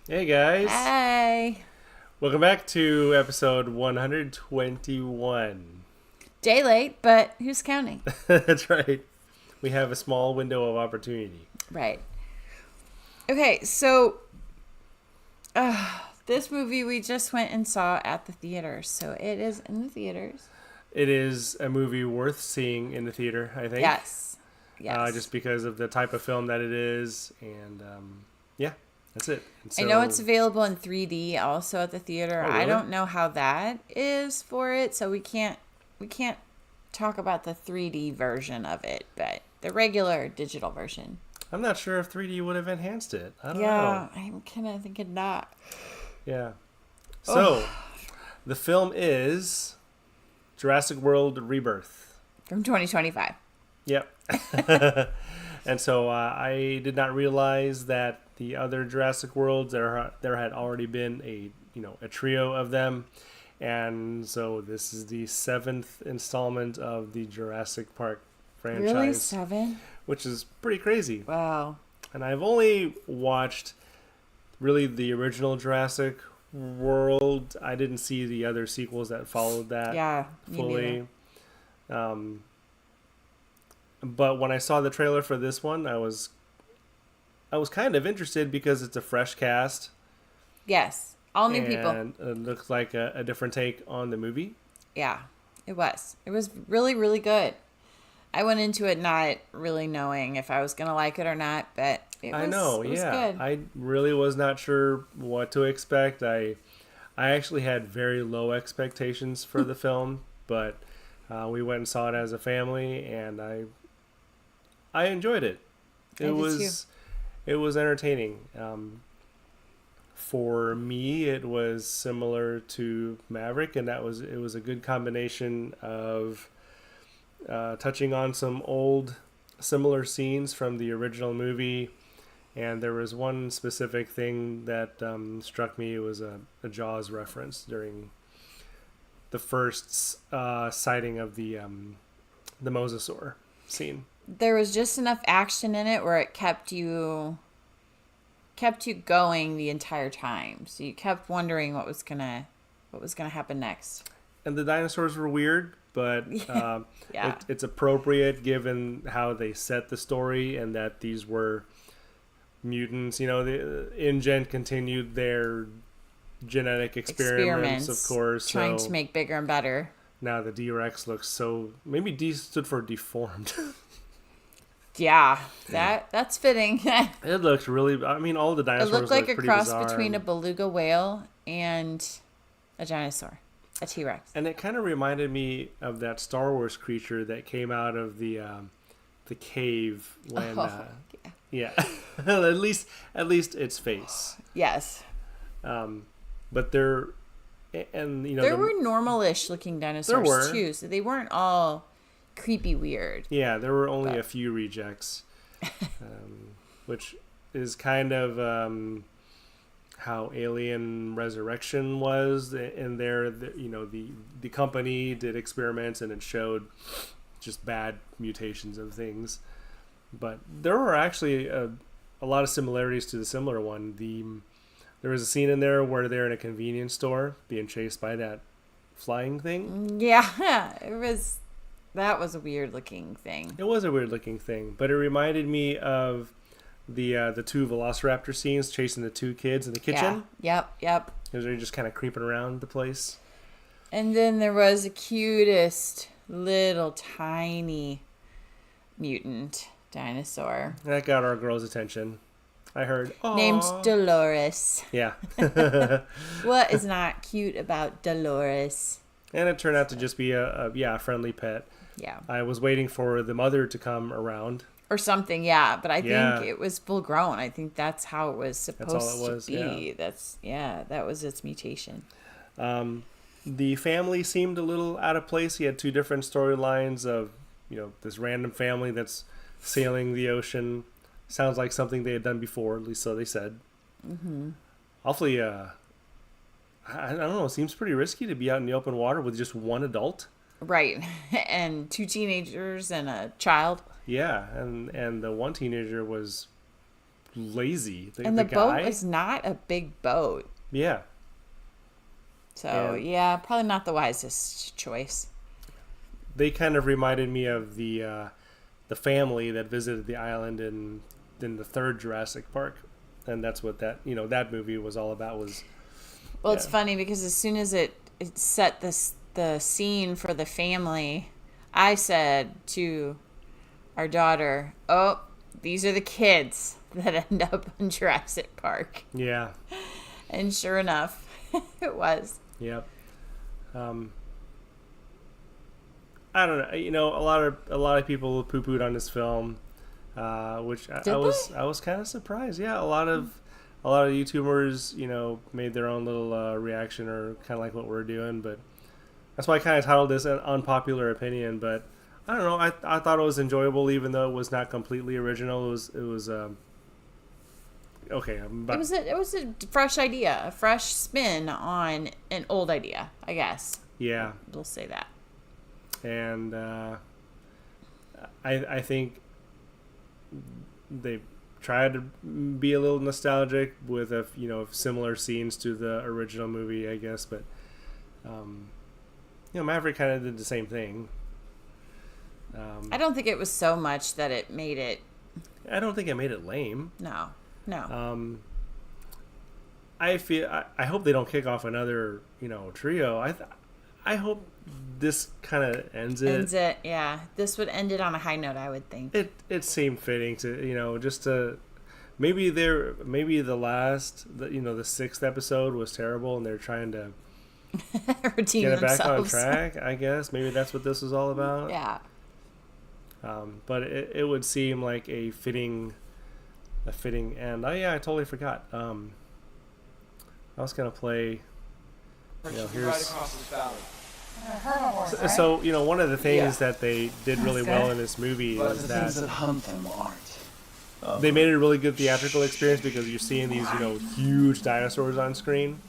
Hey guys, Hey. welcome back to episode 121. Day late, but who's counting? That's right. We have a small window of opportunity. Right. Okay, so this movie we just went and saw at the theater. So it is in the theaters. It is a movie worth seeing in the theater, I think, Yes. just Yes. because of the type of film that it is, and yeah, that's it. And I know it's so, available in 3D also at the theater. oh I really? don't know how that is for it, so we can't talk about the 3D version of it, but the regular digital version. I'm not sure if 3D would have enhanced it. I don't know. Yeah, I'm kind of thinking not. Yeah. Oh, So the film is Jurassic World Rebirth. from 2025. Yep. And so I did not realize that the other Jurassic Worlds there had already been a trio of them, and so this is the seventh installment of the Jurassic Park Really? franchise, 7? which is pretty crazy. Wow. And I've only watched really the original Jurassic World. I didn't see the other sequels that followed that Yeah, me neither. fully. Um, but when I saw the trailer for this one, I was kind of interested because it's a fresh cast Yes. All new people. and it looks like a different take on the movie. Yeah, it was. It was really, really good. I went into it not really knowing if I was going to like it or not, but I know, it was yeah. good. I really was not sure what to expect. I actually had very low expectations for the film, but we went and saw it as a family, and I enjoyed it. I It did too. was entertaining. For me, it was similar to Maverick, and it was a good combination of touching on some old similar scenes from the original movie. And there was one specific thing that struck me. It was a Jaws reference during the first sighting of the mosasaur scene. There was just enough action in it where it kept you going the entire time. So you kept wondering what was gonna happen next. And the dinosaurs were weird, but Yeah. it's appropriate given how they set the story and that these were mutants. The InGen continued their genetic experiments, of Experiments course. trying to So make bigger and better. now the D-Rex looks so. Maybe D stood for deformed. Yeah, that's fitting. It looks really. I mean, all the It dinosaurs looked like look a pretty cross bizarre, between a beluga whale and a dinosaur, a T Rex. and it kind of reminded me of that Star Wars creature that came out of the cave when. Oh, yeah. Yeah, at least its face. Yes. But they're and There were normal-ish looking dinosaurs were. too, so they weren't all creepy weird. yeah, there were only But a few rejects, which is kind of how Alien Resurrection was. In there, the company did experiments and it showed just bad mutations of things. But there were actually a lot of similarities to the similar one. There was a scene in there where they're in a convenience store being chased by that flying thing. Yeah, that was a weird looking thing. It was a weird looking thing, but it reminded me of the two Velociraptor scenes chasing the two kids in the kitchen. Yeah. Yep. Because they're just kind of creeping around the place. And then there was the cutest little tiny mutant dinosaur That got our girls' attention. I heard, named "Aw." Dolores. Yeah. What is not cute about Dolores? And it turned out to just be a friendly pet. Yeah. I was waiting for the mother to come around. Or something, yeah. But I Yeah. think it was full grown. I think that's how it was That's all supposed it was, to be. That was its mutation. The family seemed a little out of place. He had two different storylines of, this random family that's sailing the ocean. Sounds like something they had done before, at least so they said. Mm-hmm. Awfully, I don't know, it seems pretty risky to be out in the open water with just one adult. Right. And two teenagers and a child. Yeah, and the one teenager was lazy. And the boat was not a big boat. Yeah. So, yeah, probably not the wisest choice. They kind of reminded me of the family that visited the island in the third Jurassic Park. And that's what that movie was all about. Well, it's funny because as soon as it set the scene for the family, I said to our daughter, "Oh, these are the kids that end up in Jurassic Park." Yeah. And sure enough, it was. Yep. I don't know. A lot of people poo-pooed on this film, which I was kind of surprised. Yeah, a lot of YouTubers, made their own little reaction or kind of like what we're doing, but that's why I kind of titled this an unpopular opinion. But I don't know. I thought it was enjoyable, even though it was not completely original. It was okay. It was a fresh idea, a fresh spin on an old idea, I guess. Yeah, we'll say that. And I think they tried to be a little nostalgic with similar scenes to the original movie, I guess. But Maverick kind of did the same thing. I don't think it was so much that it made it. I don't think it made it lame. No. I hope they don't kick off another trio. I hope this kind of ends it. Yeah. This would end it on a high note, I would think. It seemed fitting to just to maybe the sixth episode was terrible and they're trying to redeem get it back themselves. on track. I guess maybe that's what this was all about. Yeah. But it would seem like a fitting end. Oh yeah, I totally forgot. I was gonna play. Here's. Right across this valley. So one of the things that they did really well in this movie is that things that hunt them aren't. they made it a really good theatrical experience because you're seeing these huge dinosaurs on screen.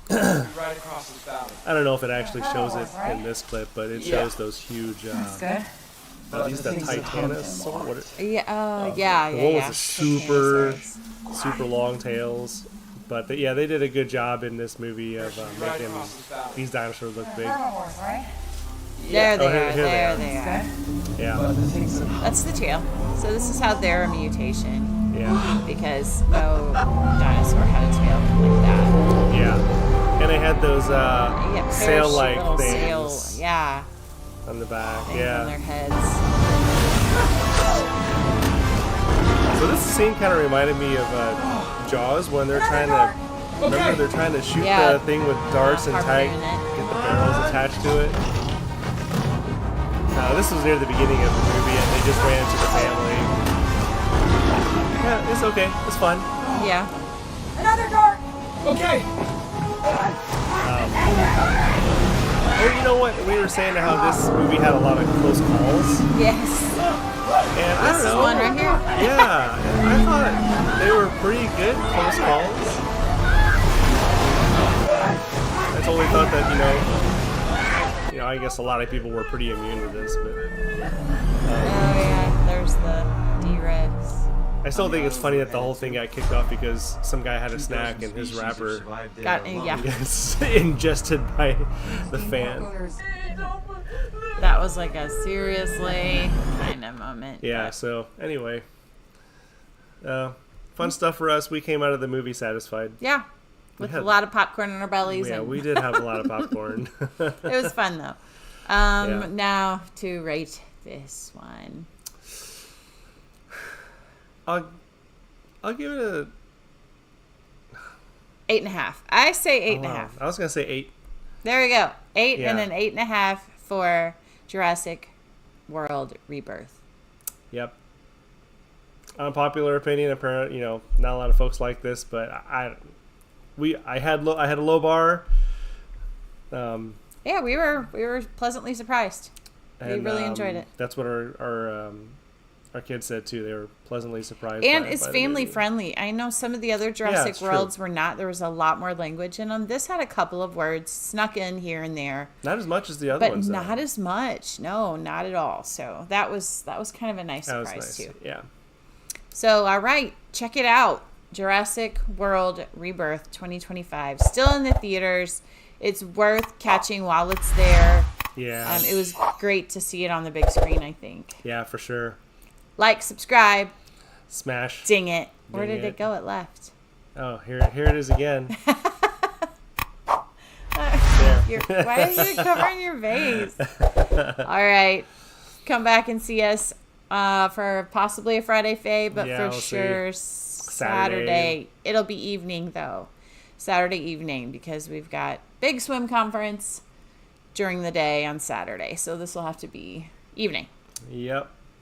Right across this valley. I don't know if it actually shows it in this clip, but it shows those huge. These the Titanus. Yeah. The one with the super long tails. But they did a good job in this movie of making these dinosaurs look big. There they are. Here they are. Yeah. That's the tail. So this is how they're a mutation. Yeah. Because no dinosaur had a tail like that. Yeah. And they had those sail-like things. Sail, on the back. On their heads. So this scene kind of reminded me of Jaws when they're trying to they're trying to shoot the thing with darts and get the barrels attached to it. This was near the beginning of the movie and they just ran into the family. Yeah, it's okay. It's fun. Yeah. Another dart. Okay. Well, you know what? We were saying how this movie had a lot of close calls. Yes. And I don't know. This is one right here. Yeah. I thought they were pretty good close calls. I totally thought that, I guess a lot of people were pretty immune to this, but. There's the D-Rex. I still think it's funny that the whole thing got kicked off because some guy had a snack and his wrapper got ingested by the fan. That was like a seriously kind of moment. Yeah, so anyway. Fun stuff for us. We came out of the movie satisfied. Yeah. With a lot of popcorn in our bellies. Yeah, we did have a lot of popcorn. It was fun though. Now to rate this one. I'll give it a 8.5. I say 8.5. I was gonna say 8. There we go. 8 and an 8.5 for Jurassic World Rebirth. Yep. Unpopular opinion. Apparently, not a lot of folks like this, but I had a low bar. Yeah, we were pleasantly surprised. We really enjoyed it. That's what our kids said too. They were pleasantly surprised. And it's family friendly. I know some of the other Jurassic Worlds were not. There was a lot more language in them. This had a couple of words snuck in here and there. Not as much as the other ones. But not as much. No, not at all. So that was kind of a nice surprise too. Yeah. So, all right, check it out. Jurassic World Rebirth 2025. Still in the theaters. It's worth catching while it's there. Yeah. It was great to see it on the big screen, I think. Yeah, for sure. Like, subscribe. Smash. Ding it. Where Ding did it go? It left. Oh, here it is again. Why are you covering your face? All right. Come back and see us for possibly a Friday Faye, but Yeah, for we'll sure Saturday. Saturday. It'll be evening, though. Saturday evening, because we've got big swim conference during the day on Saturday. So this will have to be evening. Yep.